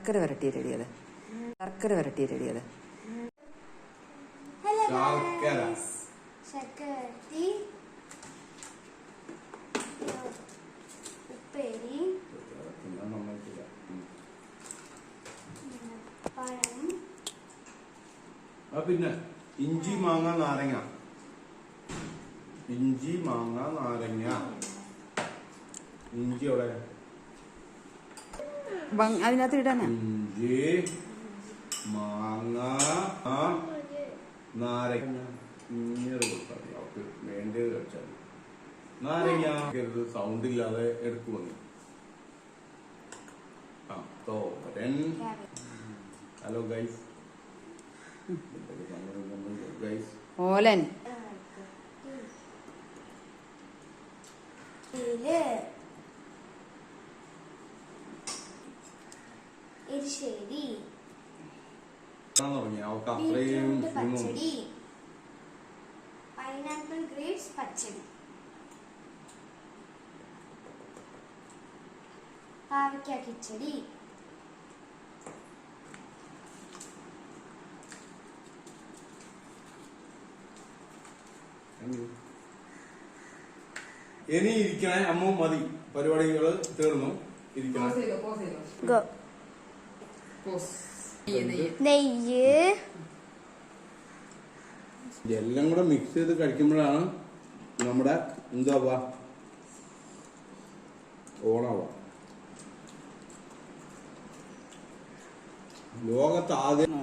ശർക്കര വരട്ടി റെഡിയത്. ശർക്കര വരട്ടി റെഡിയത്. ഉപ്പേരി, പഴം, പിന്നെ ഇഞ്ചി മാങ്ങ നാരങ്ങ. ഇഞ്ചി മാങ്ങ നാരങ്ങ. ഇഞ്ചി അവിടെ അതിനകത്ത് ഇടാനാ. ഇഞ്ചി മാങ്ങ നാരങ്ങ. വേണ്ടത് കഴിച്ചാൽ നാരങ്ങ സൗണ്ട് ഇല്ലാതെ എടുക്കുവന്നു. Hello guys. Olan, erissery, pachadi, pineapple grapes pachadi, പാവയ്ക്ക കിച്ചടി, ഇനി ഇരിക്കണേ അമ്മ. മതി, പരിപാടികള് തീർന്നു. ഇരിക്കണം. നെയ്യ് എല്ലാം കൂടെ മിക്സ് ചെയ്ത് കഴിക്കുമ്പോഴാണ് നമ്മുടെ എന്താവാ ഓണാവാ. ലോകത്ത് ആദ്യം